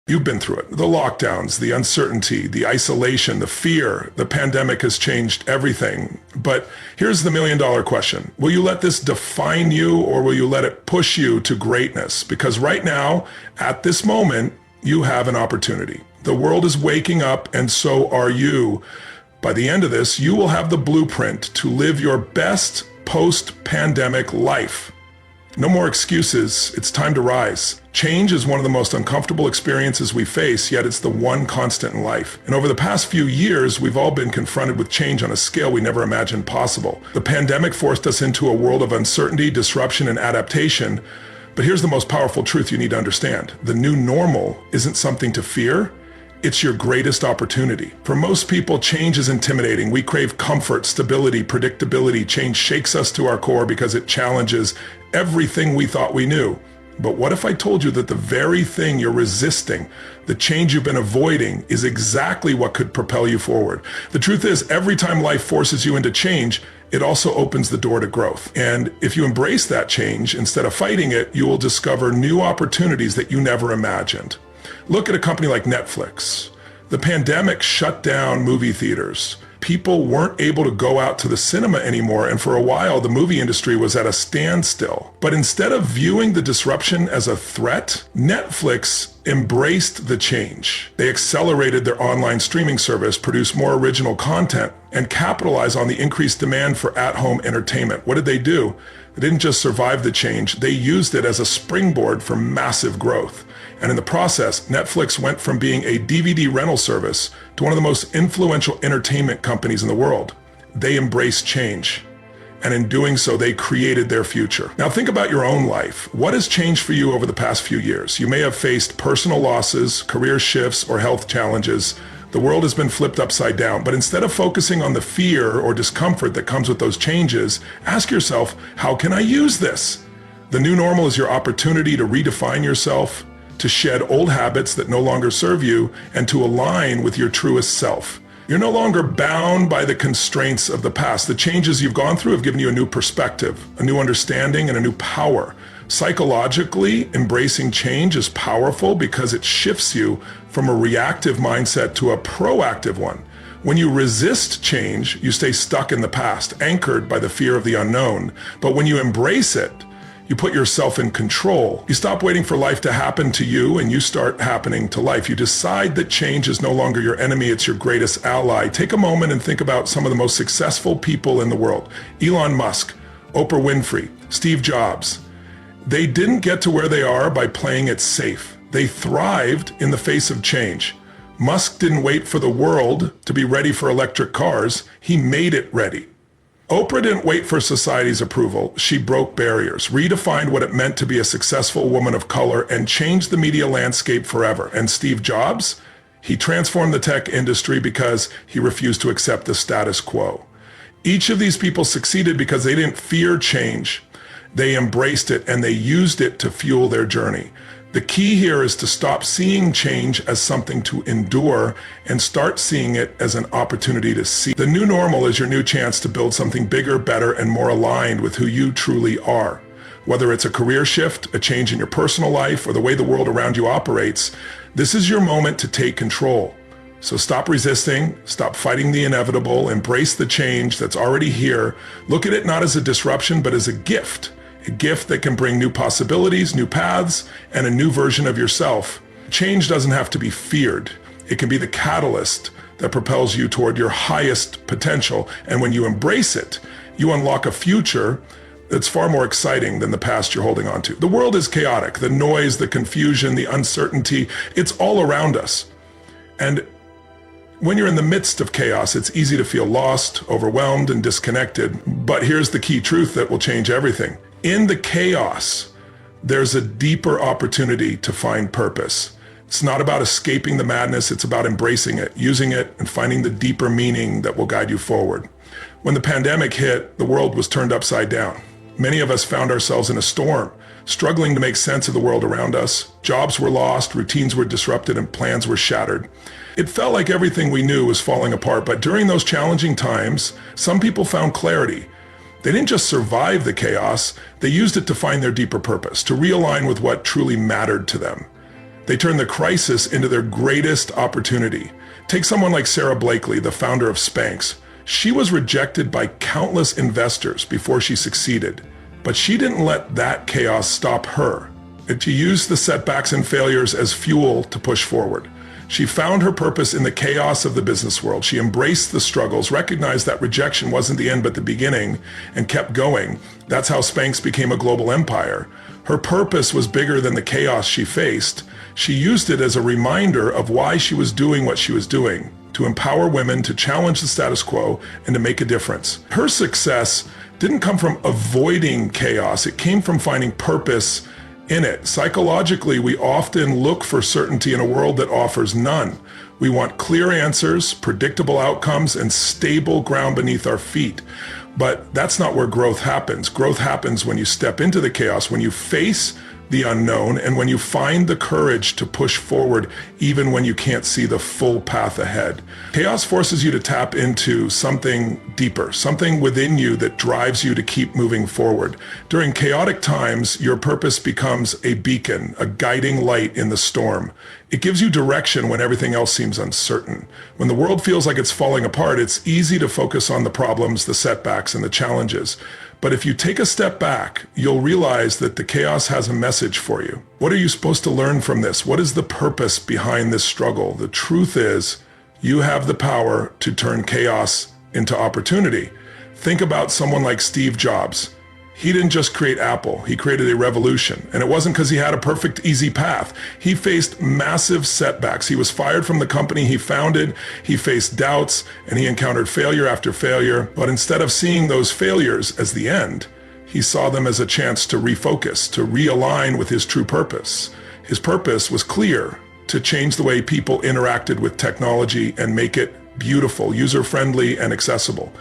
You've been through it. The lockdowns, the uncertainty, the isolation, the fear. The pandemic has changed everything. But here's the million-dollar question. Will you let this define you, or will you let it push you to greatness? Because right now, at this moment, you have an opportunity. The world is waking up, and so are you. By the end of this, you will have the blueprint to live your best post-pandemic life. No more excuses. It's time to rise. Change is one of the most uncomfortable experiences we face, yet it's the one constant in life. And over the past few years, we've all been confronted with change on a scale we never imagined possible. The pandemic forced us into a world of uncertainty, disruption, and adaptation. But here's the most powerful truth you need to understand. The new normal isn't something to fear. It's your greatest opportunity. For most people, change is intimidating. We crave comfort, stability, predictability. Change shakes us to our core because it challenges everything we thought we knew. But what if I told you that the very thing you're resisting, the change you've been avoiding, is exactly what could propel you forward? The truth is, every time life forces you into change, it also opens the door to growth. And if you embrace that change instead of fighting it, you will discover new opportunities that you never imagined. Look at a company like Netflix. The pandemic shut down movie theaters. People weren't able to go out to the cinema anymore, and for a while the movie industry was at a standstill. But instead of viewing the disruption as a threat, Netflix embraced the change. They accelerated their online streaming service, produced more original content, and capitalized on the increased demand for at-home entertainment. What did they do? They didn't just survive the change, they used it as a springboard for massive growth. And in the process, Netflix went from being a DVD rental service to one of the most influential entertainment companies in the world. They embraced change. And in doing so, they created their future. Now think about your own life. What has changed for you over the past few years? You may have faced personal losses, career shifts, or health challenges. The world has been flipped upside down. But instead of focusing on the fear or discomfort that comes with those changes, ask yourself, how can I use this? The new normal is your opportunity to redefine yourself, to shed old habits that no longer serve you, and to align with your truest self. You're no longer bound by the constraints of the past. The changes you've gone through have given you a new perspective, a new understanding, and a new power. Psychologically, embracing change is powerful because it shifts you from a reactive mindset to a proactive one. When you resist change, you stay stuck in the past, anchored by the fear of the unknown. But when you embrace it, you put yourself in control. You stop waiting for life to happen to you, and you start happening to life. You decide that change is no longer your enemy, it's your greatest ally. Take a moment and think about some of the most successful people in the world. Elon Musk, Oprah Winfrey, Steve Jobs. They didn't get to where they are by playing it safe. They thrived in the face of change. Musk didn't wait for the world to be ready for electric cars. He made it ready. Oprah didn't wait for society's approval. She broke barriers, redefined what it meant to be a successful woman of color, and changed the media landscape forever. And Steve Jobs, he transformed the tech industry because he refused to accept the status quo. Each of these people succeeded because they didn't fear change. They embraced it, and they used it to fuel their journey. The key here is to stop seeing change as something to endure and start seeing it as an opportunity to see. The new normal is your new chance to build something bigger, better, and more aligned with who you truly are. Whether it's a career shift, a change in your personal life, or the way the world around you operates, this is your moment to take control. So stop resisting, stop fighting the inevitable, embrace the change that's already here. Look at it not as a disruption, but as a gift that can bring new possibilities, new paths, and a new version of yourself. Change doesn't have to be feared. It can be the catalyst that propels you toward your highest potential. And when you embrace it, you unlock a future that's far more exciting than the past you're holding on to. The world is chaotic. The noise, the confusion, the uncertainty, it's all around us. And when you're in the midst of chaos, it's easy to feel lost, overwhelmed, and disconnected. But here's the key truth that will change everything. In the chaos, there's a deeper opportunity to find purpose. It's not about escaping the madness, it's about embracing it, using it, and finding the deeper meaning that will guide you forward. When the pandemic hit, the world was turned upside down. Many of us found ourselves in a storm, struggling to make sense of the world around us. Jobs were lost, routines were disrupted, and plans were shattered. It felt like everything we knew was falling apart, but during those challenging times, some people found clarity. They didn't just survive the chaos, they used it to find their deeper purpose, to realign with what truly mattered to them. They turn the crisis into their greatest opportunity. Take someone like Sarah Blakely, the founder of Spanx. She was rejected by countless investors before she succeeded, but she didn't let that chaos stop her. She used the setbacks and failures as fuel to push forward. She found her purpose in the chaos of the business world. She embraced the struggles, recognized that rejection wasn't the end but the beginning, and kept going. That's how Spanx became a global empire. Her purpose was bigger than the chaos she faced. She used it as a reminder of why she was doing what she was doing, to empower women, to challenge the status quo, and to make a difference. Her success didn't come from avoiding chaos. It came from finding purpose in it. Psychologically, we often look for certainty in a world that offers none. We want clear answers, predictable outcomes, and stable ground beneath our feet. But that's not where growth happens. Growth happens when you step into the chaos, when you face the unknown, and when you find the courage to push forward even when you can't see the full path ahead. Chaos forces you to tap into something deeper, something within you that drives you to keep moving forward. During chaotic times, your purpose becomes a beacon, a guiding light in the storm. It gives you direction when everything else seems uncertain. When the world feels like it's falling apart, it's easy to focus on the problems, the setbacks, and the challenges. But if you take a step back, you'll realize that the chaos has a message for you. What are you supposed to learn from this? What is the purpose behind this struggle? The truth is, you have the power to turn chaos into opportunity. Think about someone like Steve Jobs. He didn't just create Apple, he created a revolution. And it wasn't because he had a perfect, easy path. He faced massive setbacks. He was fired from the company he founded, he faced doubts, and he encountered failure after failure. But instead of seeing those failures as the end, he saw them as a chance to refocus, to realign with his true purpose. His purpose was clear: to change the way people interacted with technology and make it beautiful, user-friendly, and accessible.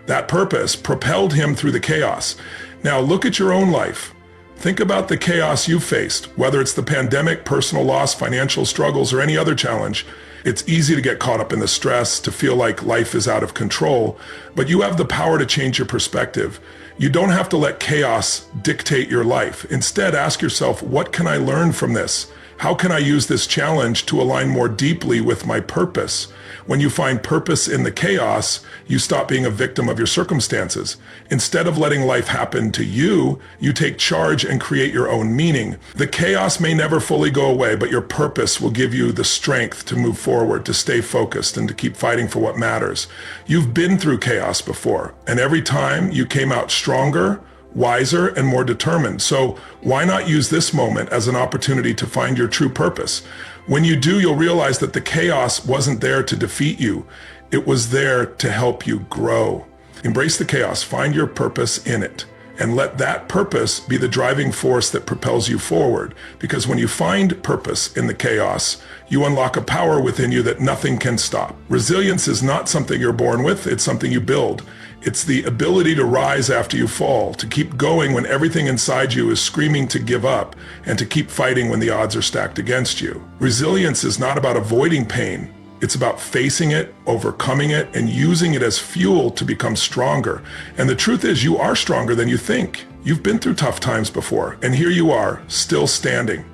That purpose propelled him through the chaos. Now look at your own life. Think about the chaos you faced, whether it's the pandemic, personal loss, financial struggles, or any other challenge. It's easy to get caught up in the stress, to feel like life is out of control, but you have the power to change your perspective. You don't have to let chaos dictate your life. Instead, ask yourself, what can I learn from this? How can I use this challenge to align more deeply with my purpose? When you find purpose in the chaos, you stop being a victim of your circumstances. Instead of letting life happen to you, you take charge and create your own meaning. The chaos may never fully go away, but your purpose will give you the strength to move forward, to stay focused, and to keep fighting for what matters. You've been through chaos before, and every time you came out stronger, wiser, and more determined. So why not use this moment as an opportunity to find your true purpose? When you do, you'll realize that the chaos wasn't there to defeat you. It was there to help you grow. Embrace the chaos, find your purpose in it, and let that purpose be the driving force that propels you forward. Because when you find purpose in the chaos, you unlock a power within you that nothing can stop. Resilience is not something you're born with, it's something you build. It's the ability to rise after you fall, to keep going when everything inside you is screaming to give up, and to keep fighting when the odds are stacked against you. Resilience is not about avoiding pain. It's about facing it, overcoming it, and using it as fuel to become stronger. And the truth is, you are stronger than you think. You've been through tough times before, and here you are, still standing.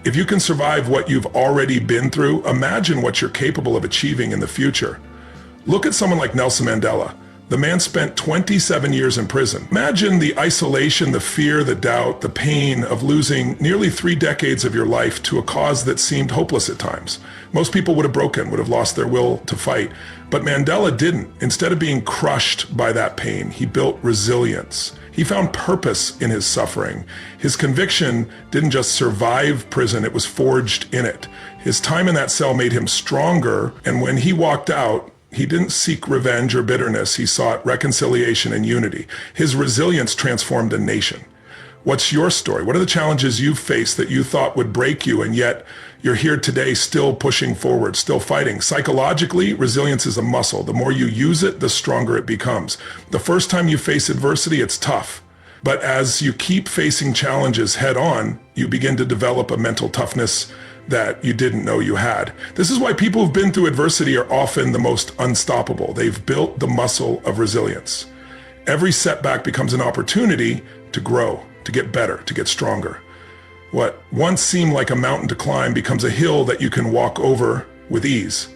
If you can survive what you've already been through, imagine what you're capable of achieving in the future. Look at someone like Nelson Mandela. The man spent 27 years in prison. Imagine the isolation, the fear, the doubt, the pain of losing nearly 3 decades of your life to a cause that seemed hopeless at times. Most people would have broken, would have lost their will to fight. But Mandela didn't. Instead of being crushed by that pain, he built resilience. He found purpose in his suffering. His conviction didn't just survive prison, it was forged in it. His time in that cell made him stronger, and when he walked out, he didn't seek revenge or bitterness, he sought reconciliation and unity. His resilience transformed a nation. What's your story? What are the challenges you've faced that you thought would break you, and yet you're here today still pushing forward, still fighting? Psychologically, resilience is a muscle. The more you use it, the stronger it becomes. The first time you face adversity, it's tough. But as you keep facing challenges head on, you begin to develop a mental toughness that you didn't know you had. This is why people who've been through adversity are often the most unstoppable. They've built the muscle of resilience. Every setback becomes an opportunity to grow, to get better, to get stronger. What once seemed like a mountain to climb becomes a hill that you can walk over with ease.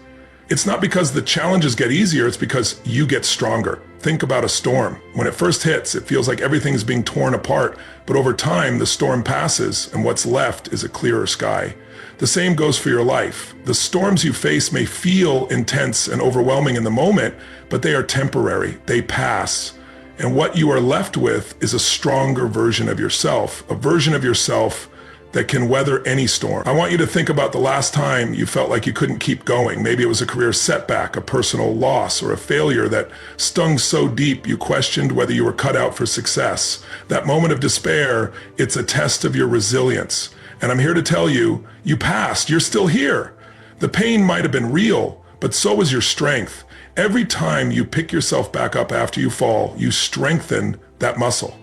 It's not because the challenges get easier, it's because you get stronger. Think about a storm. When it first hits, it feels like everything is being torn apart, but over time, the storm passes, and what's left is a clearer sky. The same goes for your life. The storms you face may feel intense and overwhelming in the moment, but they are temporary. They pass. And what you are left with is a stronger version of yourself, a version of yourself that can weather any storm. I want you to think about the last time you felt like you couldn't keep going. Maybe it was a career setback, a personal loss, or a failure that stung so deep you questioned whether you were cut out for success. That moment of despair, it's a test of your resilience. And I'm here to tell you, you passed, you're still here. The pain might have been real, but so was your strength. Every time you pick yourself back up after you fall, you strengthen that muscle.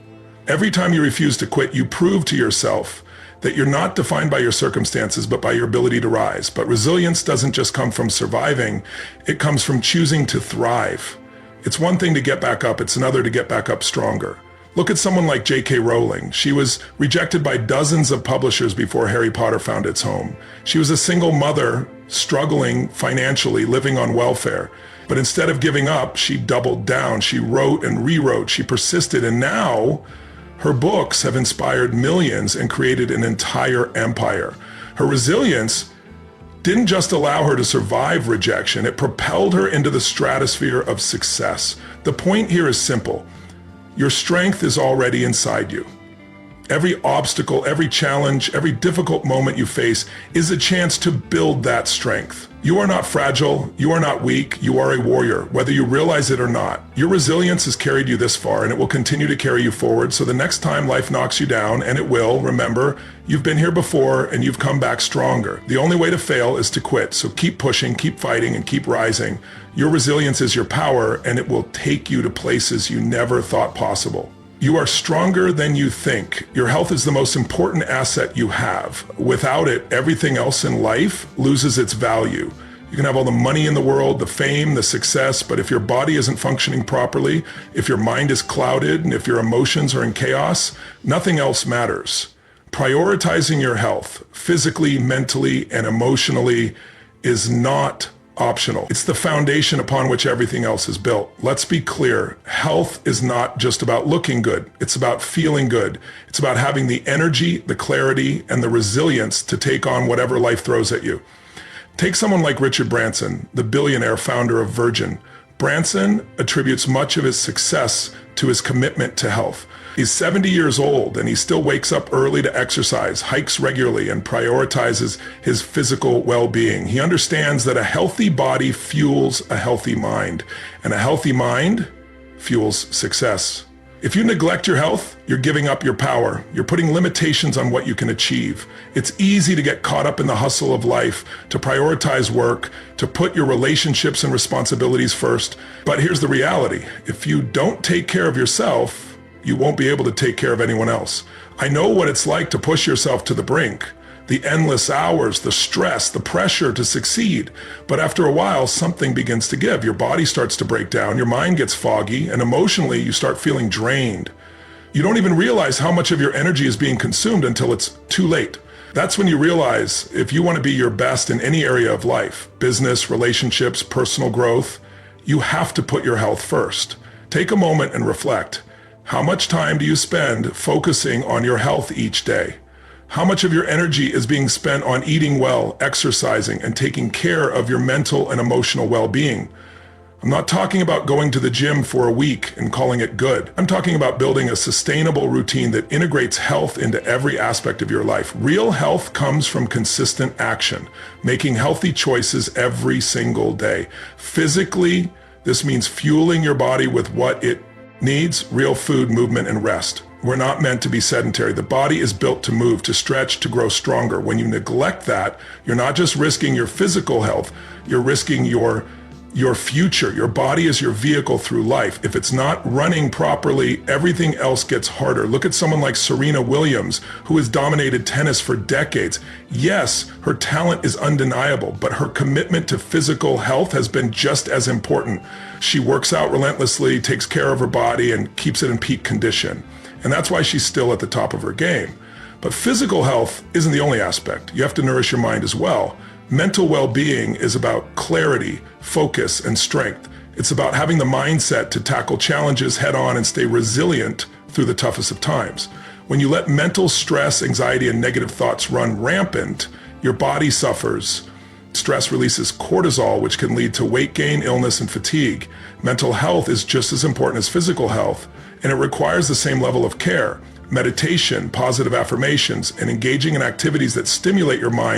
Every time you refuse to quit, you prove to yourself that you're not defined by your circumstances, but by your ability to rise. But resilience doesn't just come from surviving, it comes from choosing to thrive. It's one thing to get back up, it's another to get back up stronger. Look at someone like J.K. Rowling. She was rejected by dozens of publishers before Harry Potter found its home. She was a single mother, struggling financially, living on welfare. But instead of giving up, she doubled down. She wrote and rewrote, she persisted, and now her books have inspired millions and created an entire empire. Her resilience didn't just allow her to survive rejection, it propelled her into the stratosphere of success. The point here is simple. Your strength is already inside you. Every obstacle, every challenge, every difficult moment you face is a chance to build that strength. You are not fragile, you are not weak, you are a warrior, whether you realize it or not. Your resilience has carried you this far and it will continue to carry you forward, so the next time life knocks you down, and it will, remember, you've been here before and you've come back stronger. The only way to fail is to quit, so keep pushing, keep fighting, and keep rising. Your resilience is your power and it will take you to places you never thought possible. You are stronger than you think. Your health is the most important asset you have. Without it, everything else in life loses its value. You can have all the money in the world, the fame, the success, but if your body isn't functioning properly, if your mind is clouded, and if your emotions are in chaos, nothing else matters. Prioritizing your health, physically, mentally, and emotionally, is not optional. It's the foundation upon which everything else is built. Let's be clear. Health is not just about looking good. It's about feeling good. It's about having the energy, the clarity, and the resilience to take on whatever life throws at you. Take someone like Richard Branson, the billionaire founder of Virgin. Branson attributes much of his success to his commitment to health. He's 70 years old and he still wakes up early to exercise, hikes regularly, and prioritizes his physical well-being. He understands that a healthy body fuels a healthy mind, and a healthy mind fuels success. If you neglect your health, you're giving up your power. You're putting limitations on what you can achieve. It's easy to get caught up in the hustle of life, to prioritize work, to put your relationships and responsibilities first. But here's the reality. If you don't take care of yourself, you won't be able to take care of anyone else. I know what it's like to push yourself to the brink. The endless hours, the stress, the pressure to succeed. But after a while, something begins to give. Your body starts to break down, your mind gets foggy, and emotionally you start feeling drained. You don't even realize how much of your energy is being consumed until it's too late. That's when you realize if you want to be your best in any area of life, business, relationships, personal growth, you have to put your health first. Take a moment and reflect. How much time do you spend focusing on your health each day? How much of your energy is being spent on eating well, exercising, and taking care of your mental and emotional well-being? I'm not talking about going to the gym for a week and calling it good. I'm talking about building a sustainable routine that integrates health into every aspect of your life. Real health comes from consistent action, making healthy choices every single day. Physically, this means fueling your body with what it needs: real food, movement, and rest. We're not meant to be sedentary. The body is built to move, to stretch, to grow stronger. When you neglect that, you're not just risking your physical health, you're risking your future. Your body is your vehicle through life. If it's not running properly, everything else gets harder. Look at someone like Serena Williams, who has dominated tennis for decades. Yes, her talent is undeniable, but her commitment to physical health has been just as important. She works out relentlessly, takes care of her body, and keeps it in peak condition. And that's why she's still at the top of her game. But physical health isn't the only aspect. You have to nourish your mind as well. Mental well-being is about clarity, focus, and strength. It's about having the mindset to tackle challenges head on and stay resilient through the toughest of times. When you let mental stress, anxiety, and negative thoughts run rampant, your body suffers. Stress releases cortisol, which can lead to weight gain, illness, and fatigue. Mental health is just as important as physical health, and it requires the same level of care. Meditation, positive affirmations, and engaging in activities that stimulate your mind